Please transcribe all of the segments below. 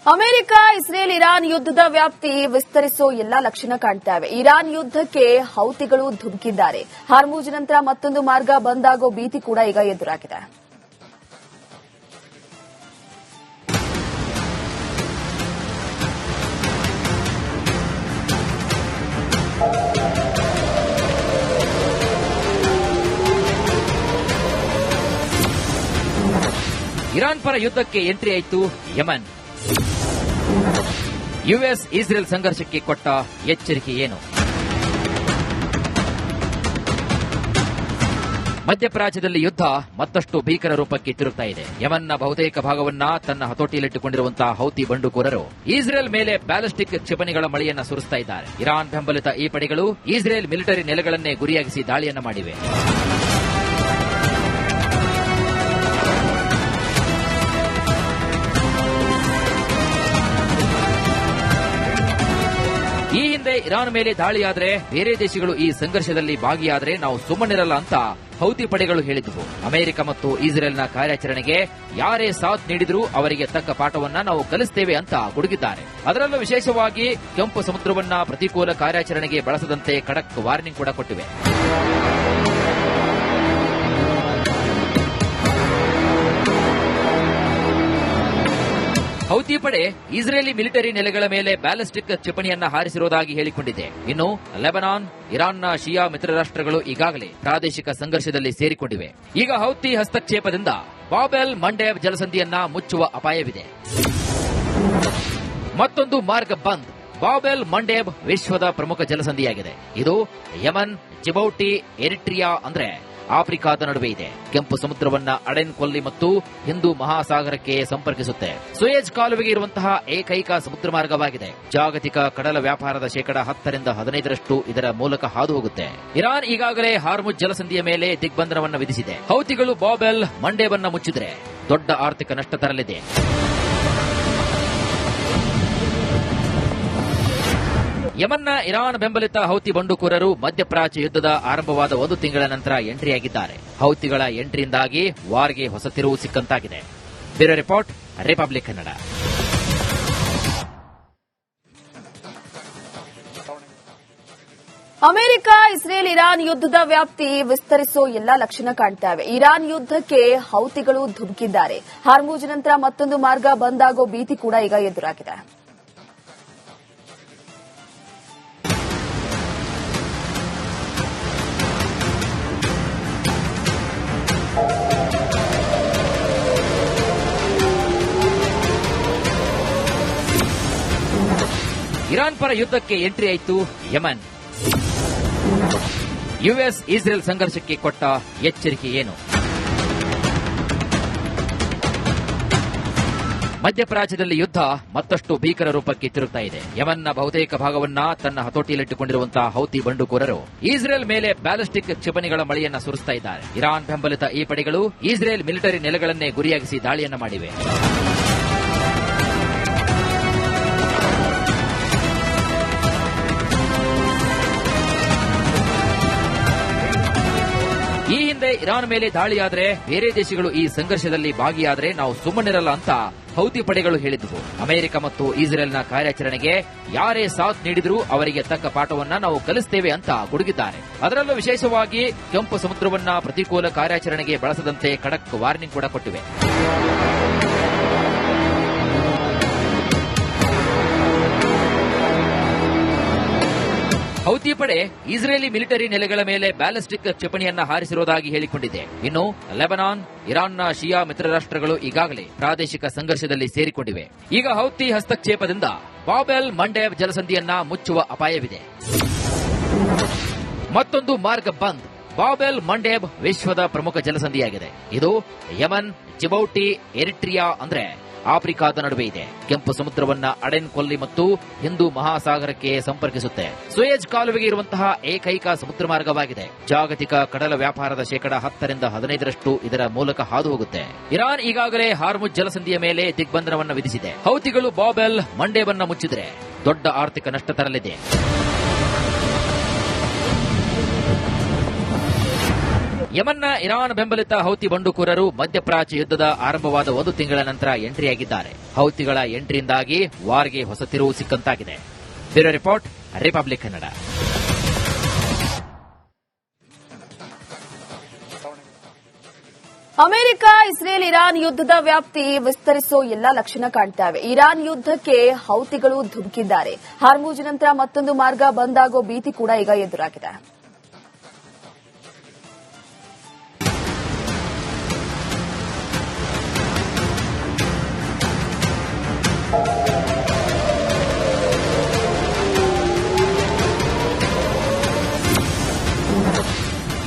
America Israel Iran ಯುದ್ದದ ವ್ಯಾಪ್ತಿ ವಿಸ್ತರಿಸೋ ಎಲ್ಲಾ ಲಕ್ಷಣ ಕಾಣ್ತಾ ಇವೆ. ಇರಾನ್ ಯುದ್ದಕ್ಕೆ ಹೌತಿಗಳು ಧುಮುಕಿದ್ದಾರೆ. ಹಾರ್ಮುಜ್ ನಂತರ ಮತ್ತೊಂದು ಮಾರ್ಗ ಬಂದ್ ಆಗೋ ಭೀತಿ ಕೂಡ ಈಗ ಎದುರಾಗಿದೆ. ಇರಾನ್ ಪರ ಯುದ್ದಕ್ಕೆ ಎಂಟ್ರಿ ಆಯಿತು ಯಮನ್. ಯುಎಸ್ ಇಸ್ರೇಲ್ ಸಂಘರ್ಷಕ್ಕೆ ಕೊಟ್ಟ ಎಚ್ಚರಿಕೆ ಏನು? ಮಧ್ಯಪ್ರಾಚ್ಯದಲ್ಲಿ ಯುದ್ಧ ಮತ್ತಷ್ಟು ಭೀಕರ ರೂಪಕ್ಕೆ ತಿರುಗ್ತಾ ಇದೆ. ಯಮನ್ನ ಬಹುತೇಕ ಭಾಗವನ್ನ ತನ್ನ ಹತೋಟಿಯಲ್ಲಿಟ್ಟುಕೊಂಡಿರುವಂತಹ ಹೌತಿ ಬಂಡುಕೋರರು ಇಸ್ರೇಲ್ ಮೇಲೆ ಬ್ಯಾಲಿಸ್ಟಿಕ್ ಕ್ಷಿಪಣಿಗಳ ಮಳೆಯನ್ನ ಸುರಿಸ್ತಾ ಇದ್ದಾರೆ. ಇರಾನ್ ಬೆಂಬಲಿತ ಈ ಪಡೆಗಳು ಇಸ್ರೇಲ್ ಮಿಲಿಟರಿ ನೆಲೆಗಳನ್ನೇ ಗುರಿಯಾಗಿಸಿ ದಾಳಿಯನ್ನ ಮಾಡಿವೆ. ಈ ಹಿಂದೆ ಇರಾನ್ ಮೇಲೆ ದಾಳಿಯಾದ್ರೆ ಬೇರೆ ದೇಶಗಳು ಈ ಸಂಘರ್ಷದಲ್ಲಿ ಭಾಗಿಯಾದ್ರೆ ನಾವು ಸುಮ್ಮನಿರಲ್ಲ ಅಂತ ಹೌತಿ ಪಡೆಗಳು ಹೇಳಿದ್ವು. ಅಮೆರಿಕ ಮತ್ತು ಇಸ್ರೇಲ್ನ ಕಾರ್ಯಾಚರಣೆಗೆ ಯಾರೇ ಸಾಥ್ ನೀಡಿದ್ರೂ ಅವರಿಗೆ ತಕ್ಕ ಪಾಠವನ್ನ ನಾವು ಕಲಿಸ್ತೇವೆ ಅಂತ ಗುಡುಗಿದ್ದಾರೆ. ಅದರಲ್ಲೂ ವಿಶೇಷವಾಗಿ ಕೆಂಪು ಸಮುದ್ರವನ್ನ ಪ್ರತಿಕೂಲ ಕಾರ್ಯಾಚರಣೆಗೆ ಬಳಸದಂತೆ ಖಡಕ್ ವಾರ್ನಿಂಗ್ ಕೂಡ ಕೊಟ್ಟಿವೆ. ಹೌತಿ ಪಡೆ ಇಸ್ರೇಲಿ ಮಿಲಿಟರಿ ನೆಲೆಗಳ ಮೇಲೆ ಬ್ಯಾಲಿಸ್ಟಿಕ್ ಕ್ಷಿಪಣಿಯನ್ನ ಹಾರಿಸಿರುವುದಾಗಿ ಹೇಳಿಕೊಂಡಿದೆ. ಇನ್ನು ಲೆಬನಾನ್, ಇರಾನ್ನ ಶಿಯಾ ಮಿತ್ರ ರಾಷ್ಟ್ರಗಳು ಈಗಾಗಲೇ ಪ್ರಾದೇಶಿಕ ಸಂಘರ್ಷದಲ್ಲಿ ಸೇರಿಕೊಂಡಿವೆ. ಈಗ ಹೌತಿ ಹಸ್ತಕ್ಷೇಪದಿಂದ ಬಾಬೆಲ್ ಮಂಡೇಬ್ ಜಲಸಂಧಿಯನ್ನ ಮುಚ್ಚುವ ಅಪಾಯವಿದೆ. ಮತ್ತೊಂದು ಮಾರ್ಗ ಬಂದ್. ಬಾಬೆಲ್ ಮಂಡೇಬ್ ವಿಶ್ವದ ಪ್ರಮುಖ ಜಲಸಂಧಿಯಾಗಿದೆ. ಇದು ಯಮನ್, ಜಿಬೌಟಿ, ಎರಿಟ್ರಿಯಾ ಅಂದ್ರೆ ಆಫ್ರಿಕಾದ ನಡುವೆ ಇದೆ. ಕೆಂಪು ಸಮುದ್ರವನ್ನ ಅಡೆನ್ ಕೊಲ್ಲಿ ಮತ್ತು ಹಿಂದೂ ಮಹಾಸಾಗರಕ್ಕೆ ಸಂಪರ್ಕಿಸುತ್ತೆ. ಸುಯೇಜ್ ಕಾಲುವೆಗೆ ಇರುವಂತಹ ಏಕೈಕ ಸಮುದ್ರ ಮಾರ್ಗವಾಗಿದೆ. ಜಾಗತಿಕ ಕಡಲ ವ್ಯಾಪಾರದ ಶೇಕಡ 10 ರಿಂದ 15ರಷ್ಟು ಇದರ ಮೂಲಕ ಹಾದು ಹೋಗುತ್ತೆ. ಇರಾನ್ ಈಗಾಗಲೇ ಹಾರ್ಮುಜ್ ಜಲಸಂಧಿಯ ಮೇಲೆ ದಿಗ್ಬಂಧನವನ್ನು ವಿಧಿಸಿದೆ. ಹೌತಿಗಳು ಬಾಬೆಲ್ ಮಂಡೇಬನ್ನ ಮುಚ್ಚಿದ್ರೆ ದೊಡ್ಡ ಆರ್ಥಿಕ ನಷ್ಟ ತರಲಿದೆ. ಯಮನ್ನ ಇರಾನ್ ಬೆಂಬಲಿತ ಹೌತಿ ಬಂಡುಕೋರರು ಮಧ್ಯಪ್ರಾಚ್ಯ ಯುದ್ದದ ಆರಂಭವಾದ 1 ತಿಂಗಳ ನಂತರ ಎಂಟ್ರಿಯಾಗಿದ್ದಾರೆ. ಹೌತಿಗಳ ಎಂಟ್ರಿಯಿಂದಾಗಿ ವಾರ್ಗೆ ಹೊಸ ತಿರುವು ಸಿಕ್ಕಂತಾಗಿದೆ. Bureau report, Republic Kannada. America Israel Iran ಯುದ್ದದ ವ್ಯಾಪ್ತಿ ವಿಸ್ತರಿಸೋ ಎಲ್ಲಾ ಲಕ್ಷಣ ಕಾಣ್ತಾ ಇವೆ. ಇರಾನ್ ಯುದ್ದಕ್ಕೆ ಹೌತಿಗಳು ಧುಮುಕಿದ್ದಾರೆ. ಹಾರ್ಮುಜ್ ನಂತರ ಮತ್ತೊಂದು ಮಾರ್ಗ ಬಂದ್ ಆಗೋ ಭೀತಿ ಕೂಡ ಈಗ ಎದುರಾಗಿದೆ. ಇರಾನ್ ಪರ ಯುದ್ದಕ್ಕೆ ಎಂಟ್ರಿ ಆಯಿತು ಯಮನ್. ಯುಎಸ್ ಇಸ್ರೇಲ್ ಸಂಘರ್ಷಕ್ಕೆ ಕೊಟ್ಟ ಎಚ್ಚರಿಕೆ ಏನು? ಮಧ್ಯಪ್ರಾಚ್ಯದಲ್ಲಿ ಯುದ್ಧ ಮತ್ತಷ್ಟು ಭೀಕರ ರೂಪಕ್ಕೆ ತಿರುಗ್ತಾ ಇದೆ. ಯಮನ್ನ ಬಹುತೇಕ ಭಾಗವನ್ನ ತನ್ನ ಹತೋಟಿಯಲ್ಲಿಟ್ಟುಕೊಂಡಿರುವಂತಹ ಹೌತಿ ಬಂಡುಕೋರರು ಇಸ್ರೇಲ್ ಮೇಲೆ ಬ್ಯಾಲಿಸ್ಟಿಕ್ ಕ್ಷಿಪಣಿಗಳ ಮಳೆಯನ್ನ ಸುರಿಸ್ತಾ ಇದ್ದಾರೆ. ಇರಾನ್ ಬೆಂಬಲಿತ ಈ ಪಡೆಗಳು ಇಸ್ರೇಲ್ ಮಿಲಿಟರಿ ನೆಲೆಗಳನ್ನೇ ಗುರಿಯಾಗಿಸಿ ದಾಳಿಯನ್ನ ಮಾಡಿವೆ. ಈ ಹಿಂದೆ ಇರಾನ್ ಮೇಲೆ ದಾಳಿಯಾದ್ರೆ ಬೇರೆ ದೇಶಗಳು ಈ ಸಂಘರ್ಷದಲ್ಲಿ ಭಾಗಿಯಾದ್ರೆ ನಾವು ಸುಮ್ಮನಿರಲ್ಲ ಅಂತ ಹೌತಿ ಪಡೆಗಳು ಹೇಳಿದ್ವು. ಅಮೆರಿಕ ಮತ್ತು ಇಸ್ರೇಲ್ನ ಕಾರ್ಯಾಚರಣೆಗೆ ಯಾರೇ ಸಾಥ್ ನೀಡಿದ್ರೂ ಅವರಿಗೆ ತಕ್ಕ ಪಾಠವನ್ನ ನಾವು ಕಲಿಸ್ತೇವೆ ಅಂತ ಗುಡುಗಿದ್ದಾರೆ. ಅದರಲ್ಲೂ ವಿಶೇಷವಾಗಿ ಕೆಂಪು ಸಮುದ್ರವನ್ನ ಪ್ರತಿಕೂಲ ಕಾರ್ಯಾಚರಣೆಗೆ ಬಳಸದಂತೆ ಖಡಕ್ ವಾರ್ನಿಂಗ್ ಕೂಡ ಕೊಟ್ಟಿವೆ. ಹೌತಿ ಪಡೆ ಇಸ್ರೇಲಿ ಮಿಲಿಟರಿ ನೆಲೆಗಳ ಮೇಲೆ ಬ್ಯಾಲಿಸ್ಟಿಕ್ ಕ್ಷಿಪಣಿಯನ್ನ ಹಾರಿಸಿರುವುದಾಗಿ ಹೇಳಿಕೊಂಡಿದೆ. ಇನ್ನು ಲೆಬನಾನ್, ಇರಾನ್ನ ಶಿಯಾ ಮಿತ್ರ ರಾಷ್ಟ್ರಗಳು ಈಗಾಗಲೇ ಪ್ರಾದೇಶಿಕ ಸಂಘರ್ಷದಲ್ಲಿ ಸೇರಿಕೊಂಡಿವೆ. ಈಗ ಹೌತಿ ಹಸ್ತಕ್ಷೇಪದಿಂದ ಬಾಬೆಲ್ ಮಂಡೇಬ್ ಜಲಸಂಧಿಯನ್ನ ಮುಚ್ಚುವ ಅಪಾಯವಿದೆ. ಮತ್ತೊಂದು ಮಾರ್ಗ ಬಂದ್. ಬಾಬೆಲ್ ಮಂಡೇಬ್ ವಿಶ್ವದ ಪ್ರಮುಖ ಜಲಸಂಧಿಯಾಗಿದೆ. ಇದು ಯಮನ್, ಜಿಬೌಟಿ, ಎರಿಟ್ರಿಯಾ ಅಂದ್ರೆ ಆಫ್ರಿಕಾದ ನಡುವೆ ಇದೆ. ಕೆಂಪು ಸಮುದ್ರವನ್ನ ಅಡೆನ್ ಕೊಲ್ಲಿ ಮತ್ತು ಹಿಂದೂ ಮಹಾಸಾಗರಕ್ಕೆ ಸಂಪರ್ಕಿಸುತ್ತೆ. ಸುಯೇಜ್ ಕಾಲುವೆಗೆ ಇರುವಂತಹ ಏಕೈಕ ಸಮುದ್ರ ಮಾರ್ಗವಾಗಿದೆ. ಜಾಗತಿಕ ಕಡಲ ವ್ಯಾಪಾರದ ಶೇಕಡ 10 ರಿಂದ 15ರಷ್ಟು ಇದರ ಮೂಲಕ ಹಾದು ಹೋಗುತ್ತೆ. ಇರಾನ್ ಈಗಾಗಲೇ ಹಾರ್ಮುಜ್ ಜಲಸಂಧಿಯ ಮೇಲೆ ದಿಗ್ಬಂಧನವನ್ನು ವಿಧಿಸಿದೆ. ಹೌತಿಗಳು ಬಾಬೆಲ್ ಮಂಡೇಬನ್ನ ಮುಚ್ಚಿದ್ರೆ ದೊಡ್ಡ ಆರ್ಥಿಕ ನಷ್ಟ ತರಲಿದೆ. ಯಮನ್ನ ಇರಾನ್ ಬೆಂಬಲಿತ ಹೌತಿ ಬಂಡುಕೋರರು ಮಧ್ಯಪ್ರಾಚ್ಯ ಯುದ್ಧದ ಆರಂಭವಾದ 1 ತಿಂಗಳ ನಂತರ ಎಂಟ್ರಿಯಾಗಿದ್ದಾರೆ. ಹೌತಿಗಳ ಎಂಟ್ರಿಯಿಂದಾಗಿ ವಾರ್ಗೆ ಹೊಸ ತಿರುವು ಸಿಕ್ಕಂತಾಗಿದೆ. Bureau report, Republic Kannada. America, Israel, Iran ಯುದ್ಧದ ವ್ಯಾಪ್ತಿ ವಿಸ್ತರಿಸೋ ಎಲ್ಲಾ ಲಕ್ಷಣ ಕಾಣ್ತಾವೆ. ಇರಾನ್ ಯುದ್ಧಕ್ಕೆ ಹೌತಿಗಳು ಧುಮುಕಿದ್ದಾರೆ. ಹಾರ್ಮುಜ್ ನಂತರ ಮತ್ತೊಂದು ಮಾರ್ಗ ಬಂದಾಗೋ ಭೀತಿ ಕೂಡ ಈಗ ಎದುರಾಗಿದೆ.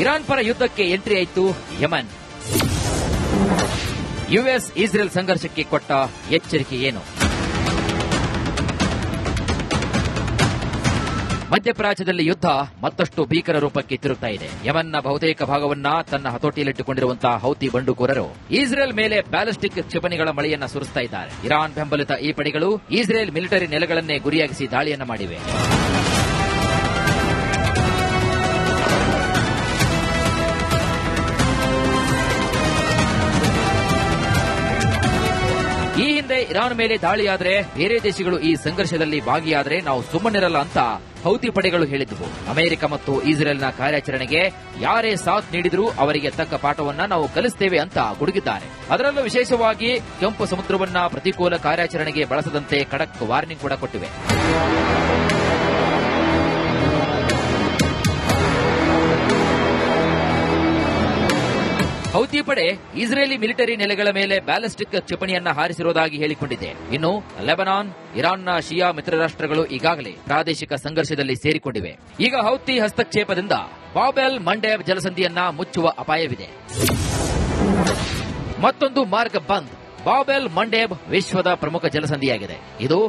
ಇರಾನ್ ಪರ ಯುದ್ಧಕ್ಕೆ ಎಂಟ್ರಿ ಆಯಿತು ಯಮನ್. ಯುಎಸ್ ಇಸ್ರೇಲ್ ಸಂಘರ್ಷಕ್ಕೆ ಕೊಟ್ಟ ಎಚ್ಚರಿಕೆ ಏನು? ಮಧ್ಯಪ್ರಾಚ್ಯದಲ್ಲಿ ಯುದ್ಧ ಮತ್ತಷ್ಟು ಭೀಕರ ರೂಪಕ್ಕೆ ತಿರುಗ್ತಾ ಇದೆ. ಯಮನ್ನ ಬಹುತೇಕ ಭಾಗವನ್ನ ತನ್ನ ಹತೋಟಿಯಲ್ಲಿಟ್ಟುಕೊಂಡಿರುವಂತಹ ಹೌತಿ ಬಂಡುಕೋರರು ಇಸ್ರೇಲ್ ಮೇಲೆ ಬ್ಯಾಲಿಸ್ಟಿಕ್ ಕ್ಷಿಪಣಿಗಳ ಮಳೆಯನ್ನ ಸುರಿಸ್ತಾ ಇದ್ದಾರೆ. ಇರಾನ್ ಬೆಂಬಲಿತ ಈ ಪಡೆಗಳು ಇಸ್ರೇಲ್ ಮಿಲಿಟರಿ ನೆಲೆಗಳನ್ನೇ ಗುರಿಯಾಗಿಸಿ ದಾಳಿಯನ್ನ ಮಾಡಿವೆ. ಈ ಹಿಂದೆ ಇರಾನ್ ಮೇಲೆ ದಾಳಿಯಾದ್ರೆ ಬೇರೆ ದೇಶಗಳು ಈ ಸಂಘರ್ಷದಲ್ಲಿ ಭಾಗಿಯಾದ್ರೆ ನಾವು ಸುಮ್ಮನಿರಲ್ಲ ಅಂತ ಹೌತಿ ಪಡೆಗಳು ಹೇಳಿದ್ದವು. ಅಮೆರಿಕ ಮತ್ತು ಇಸ್ರೇಲ್ನ ಕಾರ್ಯಾಚರಣೆಗೆ ಯಾರೇ ಸಾಥ್ ನೀಡಿದರೂ ಅವರಿಗೆ ತಕ್ಕ ಪಾಠವನ್ನ ನಾವು ಕಲಿಸ್ತೇವೆ ಅಂತ ಗುಡುಗಿದ್ದಾರೆ. ಅದರಲ್ಲೂ ವಿಶೇಷವಾಗಿ ಕೆಂಪು ಸಮುದ್ರವನ್ನ ಪ್ರತಿಕೂಲ ಕಾರ್ಯಾಚರಣೆಗೆ ಬಳಸದಂತೆ ಖಡಕ್ ವಾರ್ನಿಂಗ್ ಕೂಡ ಕೊಟ್ಟಿವೆ. ಹೌತಿ ಪಡೆ ಇಸ್ರೇಲಿ ಮಿಲಿಟರಿ ನೆಲೆಗಳ ಮೇಲೆ ಬ್ಯಾಲಿಸ್ಟಿಕ್ ಕ್ಷಿಪಣಿಯನ್ನ ಹಾರಿಸಿರುವುದಾಗಿ ಹೇಳಿಕೊಂಡಿದೆ. ಇನ್ನು ಲೆಬನಾನ್, ಇರಾನ್ನ ಶಿಯಾ ಮಿತ್ರ ರಾಷ್ಟ್ರಗಳು ಈಗಾಗಲೇ ಪ್ರಾದೇಶಿಕ ಸಂಘರ್ಷದಲ್ಲಿ ಸೇರಿಕೊಂಡಿವೆ. ಈಗ ಹೌತಿ ಹಸ್ತಕ್ಷೇಪದಿಂದ ಬಾಬೆಲ್ ಮಂಡೇಬ್ ಜಲಸಂಧಿಯನ್ನ ಮುಚ್ಚುವ ಅಪಾಯವಿದೆ. ಮತ್ತೊಂದು ಮಾರ್ಗ ಬಂದ್. ಬಾಬೆಲ್ ಮಂಡೇಬ್ ವಿಶ್ವದ ಪ್ರಮುಖ ಜಲಸಂಧಿಯಾಗಿದೆ. ಇದು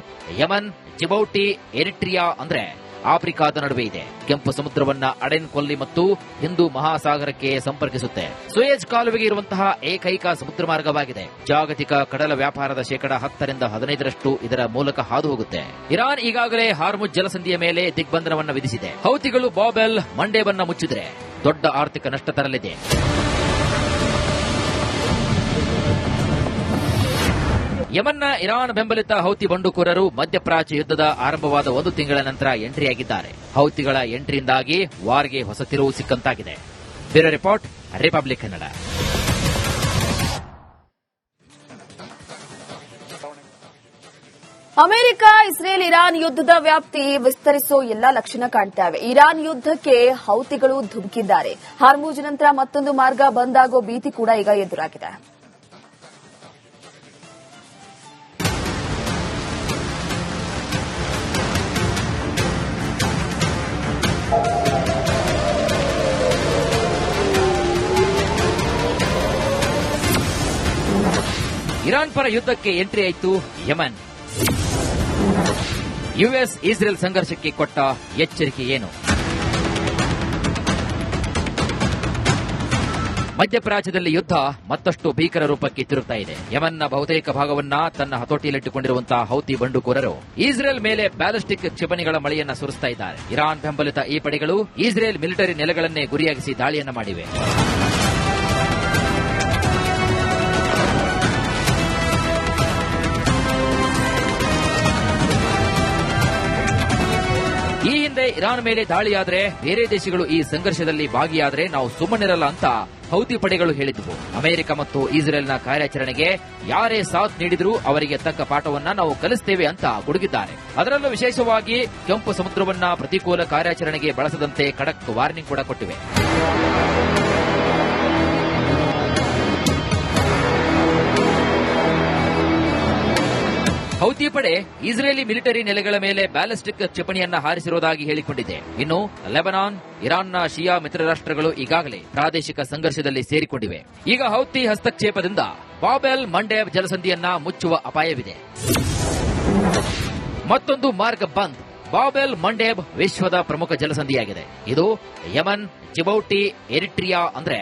ಯಮನ್, ಜಿಬೌಟಿ, ಎರಿಟ್ರಿಯಾ ಅಂದ್ರೆ ಆಫ್ರಿಕಾದ ನಡುವೆ ಇದೆ. ಕೆಂಪು ಸಮುದ್ರವನ್ನ ಅಡೆನ್ ಕೊಲ್ಲಿ ಮತ್ತು ಹಿಂದೂ ಮಹಾಸಾಗರಕ್ಕೆ ಸಂಪರ್ಕಿಸುತ್ತೆ. ಸುಯೇಜ್ ಕಾಲುವೆಗೆ ಇರುವಂತಹ ಏಕೈಕ ಸಮುದ್ರ ಮಾರ್ಗವಾಗಿದೆ. ಜಾಗತಿಕ ಕಡಲ ವ್ಯಾಪಾರದ ಶೇಕಡ 10 ರಿಂದ 15% ಇದರ ಮೂಲಕ ಹಾದು ಹೋಗುತ್ತೆ. ಇರಾನ್ ಈಗಾಗಲೇ ಹಾರ್ಮುಜ್ ಜಲಸಂಧಿಯ ಮೇಲೆ ದಿಗ್ಬಂಧನವನ್ನ ವಿಧಿಸಿದೆ. ಹೌತಿಗಳು ಬಾಬೆಲ್ ಮಂಡೇಬನ್ನ ಮುಚ್ಚಿದ್ರೆ ದೊಡ್ಡ ಆರ್ಥಿಕ ನಷ್ಟ ತರಲಿದೆ. ಯಮನ್ನ ಇರಾನ್ ಬೆಂಬಲಿತ ಹೌತಿ ಬಂಡುಕೋರರು ಮಧ್ಯಪ್ರಾಚ್ಯ ಯುದ್ಧದ ಆರಂಭವಾದ 1 ತಿಂಗಳ ನಂತರ ಎಂಟ್ರಿಯಾಗಿದ್ದಾರೆ. ಹೌತಿಗಳ ಎಂಟ್ರಿಯಿಂದಾಗಿ ವಾರ್ಗೆ ಹೊಸ ತಿರುವು ಸಿಕ್ಕಂತಾಗಿದೆ. Bureau report, Republic Kannada. America, Israel, Iran ಯುದ್ಧದ ವ್ಯಾಪ್ತಿ ವಿಸ್ತರಿಸೋ ಎಲ್ಲಾ ಲಕ್ಷಣ ಕಾಣ್ತಾವೆ. ಇರಾನ್ ಯುದ್ಧಕ್ಕೆ ಹೌತಿಗಳು ಧುಮುಕಿದ್ದಾರೆ. ಹಾರ್ಮುಜ್ ನಂತರ ಮತ್ತೊಂದು ಮಾರ್ಗ ಬಂದಾಗೋ ಭೀತಿ ಕೂಡ ಈಗ ಎದುರಾಗಿದೆ. ಇರಾನ್ ಪರ ಯುದ್ಧಕ್ಕೆ ಎಂಟ್ರಿ ಆಯಿತು ಯಮನ್. ಯುಎಸ್ ಇಸ್ರೇಲ್ ಸಂಘರ್ಷಕ್ಕೆ ಕೊಟ್ಟ ಎಚ್ಚರಿಕೆ ಏನು? ಮಧ್ಯಪ್ರಾಚ್ಯದಲ್ಲಿ ಯುದ್ಧ ಮತ್ತಷ್ಟು ಭೀಕರ ರೂಪಕ್ಕೆ ತಿರುಗ್ತಾ ಇದೆ. ಯಮನ್ನ ಬಹುತೇಕ ಭಾಗವನ್ನ ತನ್ನ ಹತೋಟಿಯಲ್ಲಿಟ್ಟುಕೊಂಡಿರುವಂತಹ ಹೌತಿ ಬಂಡುಕೋರರು ಇಸ್ರೇಲ್ ಮೇಲೆ ಬ್ಯಾಲಿಸ್ಟಿಕ್ ಕ್ಷಿಪಣಿಗಳ ಮಳೆಯನ್ನ ಸುರಿಸ್ತಾ ಇದ್ದಾರೆ. ಇರಾನ್ ಬೆಂಬಲಿತ ಈ ಪಡೆಗಳು ಇಸ್ರೇಲ್ ಮಿಲಿಟರಿ ನೆಲೆಗಳನ್ನೇ ಗುರಿಯಾಗಿಸಿ ದಾಳಿಯನ್ನ ಮಾಡಿವೆ. ಈ ಹಿಂದೆ ಇರಾನ್ ಮೇಲೆ ದಾಳಿಯಾದ್ರೆ ಬೇರೆ ದೇಶಗಳು ಈ ಸಂಘರ್ಷದಲ್ಲಿ ಭಾಗಿಯಾದ್ರೆ ನಾವು ಸುಮ್ಮನಿರಲ್ಲ ಅಂತ ಹೌತಿ ಪಡೆಗಳು ಹೇಳಿದ್ದವು. ಅಮೆರಿಕ ಮತ್ತು ಇಸ್ರೇಲ್ನ ಕಾರ್ಯಾಚರಣೆಗೆ ಯಾರೇ ಸಾಥ್ ನೀಡಿದರೂ ಅವರಿಗೆ ತಕ್ಕ ಪಾಠವನ್ನ ನಾವು ಕಲಿಸ್ತೇವೆ ಅಂತ ಗುಡುಗಿದ್ದಾರೆ. ಅದರಲ್ಲೂ ವಿಶೇಷವಾಗಿ ಕೆಂಪು ಸಮುದ್ರವನ್ನ ಪ್ರತಿಕೂಲ ಕಾರ್ಯಾಚರಣೆಗೆ ಬಳಸದಂತೆ ಖಡಕ್ ವಾರ್ನಿಂಗ್ ಕೂಡ ಕೊಟ್ಟಿವೆ. ಹೌತಿ ಪಡೆ ಇಸ್ರೇಲಿ ಮಿಲಿಟರಿ ನೆಲೆಗಳ ಮೇಲೆ ಬ್ಯಾಲಿಸ್ಟಿಕ್ ಕ್ಷಿಪಣಿಯನ್ನ ಹಾರಿಸಿರುವುದಾಗಿ ಹೇಳಿಕೊಂಡಿದೆ. ಇನ್ನು ಲೆಬನಾನ್, ಇರಾನ್ನ ಶಿಯಾ ಮಿತ್ರ ರಾಷ್ಟ್ರಗಳು ಈಗಾಗಲೇ ಪ್ರಾದೇಶಿಕ ಸಂಘರ್ಷದಲ್ಲಿ ಸೇರಿಕೊಂಡಿವೆ. ಈಗ ಹೌತಿ ಹಸ್ತಕ್ಷೇಪದಿಂದ ಬಾಬೆಲ್ ಮಂಡೇಬ್ ಜಲಸಂಧಿಯನ್ನ ಮುಚ್ಚುವ ಅಪಾಯವಿದೆ. ಮತ್ತೊಂದು ಮಾರ್ಗ ಬಂದ್. ಬಾಬೆಲ್ ಮಂಡೇಬ್ ವಿಶ್ವದ ಪ್ರಮುಖ ಜಲಸಂಧಿಯಾಗಿದೆ. ಇದು ಯಮನ್, ಜಿಬೌಟಿ, ಎರಿಟ್ರಿಯಾ ಅಂದ್ರೆ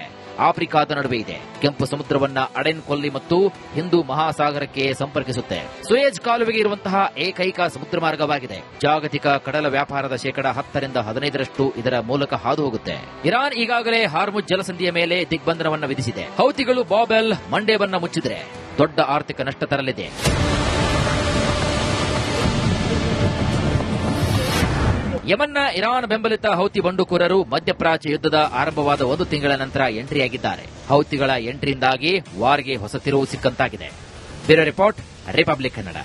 ಆಫ್ರಿಕಾದ ನಡುವೆ ಇದೆ. ಕೆಂಪು ಸಮುದ್ರವನ್ನ ಅಡೆನ್ ಕೊಲ್ಲಿ ಮತ್ತು ಹಿಂದೂ ಮಹಾಸಾಗರಕ್ಕೆ ಸಂಪರ್ಕಿಸುತ್ತೆ. ಸುಯೇಜ್ ಕಾಲುವೆಗೆ ಇರುವಂತಹ ಏಕೈಕ ಸಮುದ್ರ ಮಾರ್ಗವಾಗಿದೆ. ಜಾಗತಿಕ ಕಡಲ ವ್ಯಾಪಾರದ ಶೇಕಡ 10 ರಿಂದ 15ರಷ್ಟು ಇದರ ಮೂಲಕ ಹಾದು ಹೋಗುತ್ತೆ. ಇರಾನ್ ಈಗಾಗಲೇ ಹಾರ್ಮುಜ್ ಜಲಸಂಧಿಯ ಮೇಲೆ ದಿಗ್ಬಂಧನವನ್ನು ವಿಧಿಸಿದೆ. ಹೌತಿಗಳು ಬಾಬ್ ಎಲ್ ಮಂಡೇಬ್ ಮುಚ್ಚಿದ್ರೆ ದೊಡ್ಡ ಆರ್ಥಿಕ ನಷ್ಟ ತರಲಿದೆ. ಯಮನ್ನ ಇರಾನ್ ಬೆಂಬಲಿತ ಹೌತಿ ಬಂಡುಕೋರರು ಮಧ್ಯಪ್ರಾಚ್ಯ ಯುದ್ಧದ ಆರಂಭವಾದ 1 ತಿಂಗಳ ನಂತರ ಎಂಟ್ರಿಯಾಗಿದ್ದಾರೆ. ಹೌತಿಗಳ ಎಂಟ್ರಿಯಿಂದಾಗಿ ವಾರ್ಗೆ ಹೊಸ ತಿರುವು ಸಿಕ್ಕಂತಾಗಿದೆ. Bureau report, Republic Kannada.